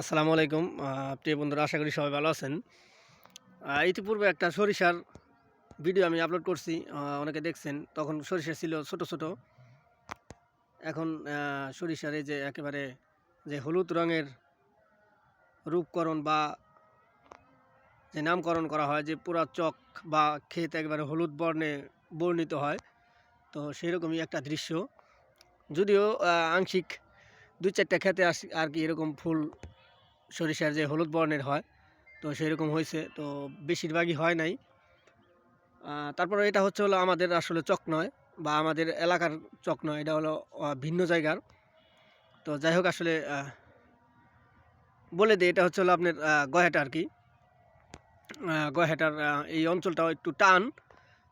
আসসালামু আলাইকুম। প্রিয় বন্ধুরা, আশা করি সবাই ভালো আছেন। ইতিপূর্বে একটা সরিষার ভিডিও আমি আপলোড করছি। অনেকে দেখছেন। তখন সরিষা ছিল ছোট, ছোট। এখন সরিষার এই যে একেবারে যে হলুদ রঙের রূপকরণ বা যে নামকরণ করা হয়, যে পুরা চক বা ক্ষেত একেবারে হলুদ বর্ণে বর্ণিত হয়। তো সেরকমই একটা দৃশ্য। যদিও আংশিক ২-৪ টা ক্ষেতে আর কি এরকম ফুল সরিষার যে হলুদ বর্ণের হয়। তো সেরকম হয়েছে, তো বেশিরভাগই হয় নাই। তারপরে এটা হচ্ছে হলো আমাদের আসলে চক নয় বা আমাদের এলাকার চক নয়, এটা হলো ভিন্ন জায়গার। তো যাই হোক, আসলে বলে দিই, এটা হচ্ছে হলো আপনার গয়াটা আর কি। গয়াটার এই অঞ্চলটাও একটু টান,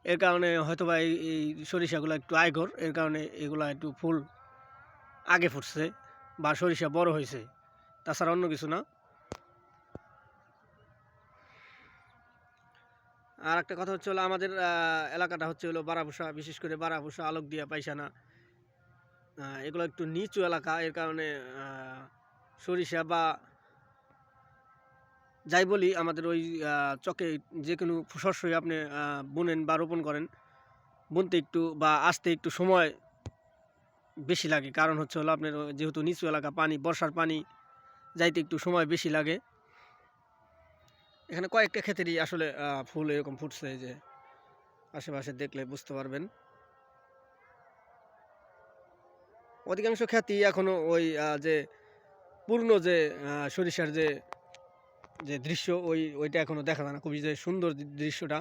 এর কারণে হয়তোবা এই সরিষাগুলো একটু আইগর, এর কারণে এগুলা একটু ফুল আগে ফুটছে বা সরিষা বড় হয়েছে, তাছাড়া অন্য কিছু না। আর একটা কথা হচ্ছে হলো আমাদের এলাকাটা হচ্ছে হলো বারাভূষা, বিশেষ করে বারাভূষা, আলোকদিয়া, পাইসানা, এগুলো একটু নিচু এলাকা, এর কারণে সরিষা বা যাই বলি আমাদের ওই চকে যে কোনো শস্যই আপনি বুনেন বা রোপণ করেন, বুনতে একটু বা আসতে একটু সময় বেশি লাগে। কারণ হচ্ছে হলো আপনার যেহেতু নিচু এলাকা, পানি, বর্ষার পানি যাইতে একটু সময় বেশি লাগে। এখানে কয়েকটা ক্ষেতেরই আসলে ফুল এরকম ফুটছে, যে আশেপাশে দেখলে বুঝতে পারবেন। অধিকাংশ ক্ষেতই এখনও ওই যে পূর্ণ যে সরিষার যে যে দৃশ্য, ওইটা এখনও দেখা যায় না। খুবই যে সুন্দর দৃশ্যটা,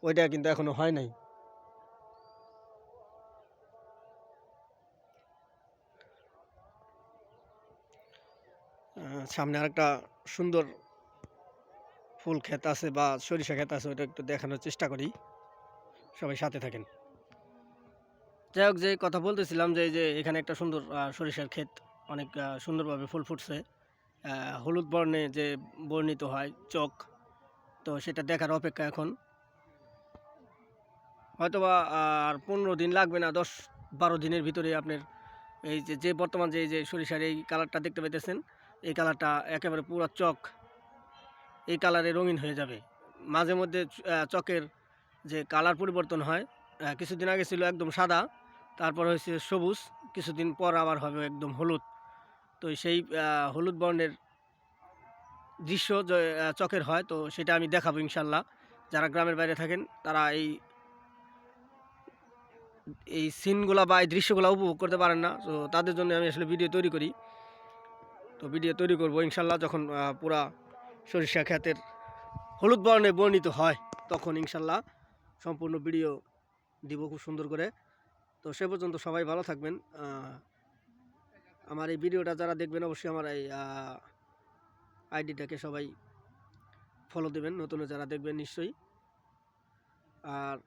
ওইটা কিন্তু এখনও হয় নাই। সামনে আরেকটা সুন্দর ফুল ক্ষেত আছে বা সরিষা ক্ষেত আছে, ওইটা একটু দেখানোর চেষ্টা করি, সবাই সাথে থাকেন। যাই হোক, যে কথা বলতেছিলাম, যে এই যে এখানে একটা সুন্দর সরিষার ক্ষেত, অনেক সুন্দরভাবে ফুল ফুটছে, হলুদ বর্ণে যে বর্ণিত হয় চক। তো সেটা দেখার অপেক্ষা এখন। হয়তোবা আর 15 দিন লাগবে না, 10-12 দিনের ভিতরে আপনার এই যে বর্তমান যে সরিষার এই কালারটা দেখতে পাইতেছেন, এই কালারটা একেবারে পুরো চক এই কালারে রঙিন হয়ে যাবে। মাঝে মধ্যে চকের যে কালার পরিবর্তন হয়, কিছুদিন আগে ছিল একদম সাদা, তারপর হয়েছে সবুজ, কিছুদিন পর আবার হবে একদম হলুদ। তো সেই হলুদ বর্ণের দৃশ্য যে চকের হয়, তো সেটা আমি দেখাবো ইনশাল্লাহ। যারা গ্রামের বাইরে থাকেন তারা এই এই সিনগুলা বা এই দৃশ্যগুলো উপভোগ করতে পারেন না, তো তাদের জন্য আমি আসলে ভিডিও তৈরি করি। তো ভিডিও তৈরি করব ইনশাল্লাহ, যখন পুরা সরিষা ক্ষেতের হলুদ বর্ণে বর্ণিত হয়, তখন ইনশাল্লাহ সম্পূর্ণ ভিডিও দিব খুব সুন্দর করে। তো সে পর্যন্ত সবাই ভালো থাকবেন। আমার এই ভিডিওটা যারা দেখবেন, অবশ্যই আমার এই আইডিটাকে সবাই ফলো দেবেন, নতুন যারা দেখবেন নিশ্চয়ই। আর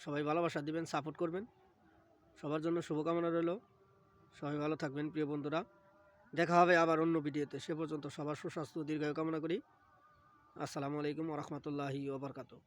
সবাই ভালোবাসা দিবেন, সাপোর্ট করবেন। সবার জন্য শুভকামনা রইল। সবাই ভালো থাকবেন প্রিয় বন্ধুরা। দেখা হবে আবার অন্য ভিডিওতে। সে পর্যন্ত সবার সুস্বাস্থ্য দীর্ঘায়ু কামনা করি। আসসালামু আলাইকুম ওয়া রাহমাতুল্লাহি ওয়া বারাকাতুহু।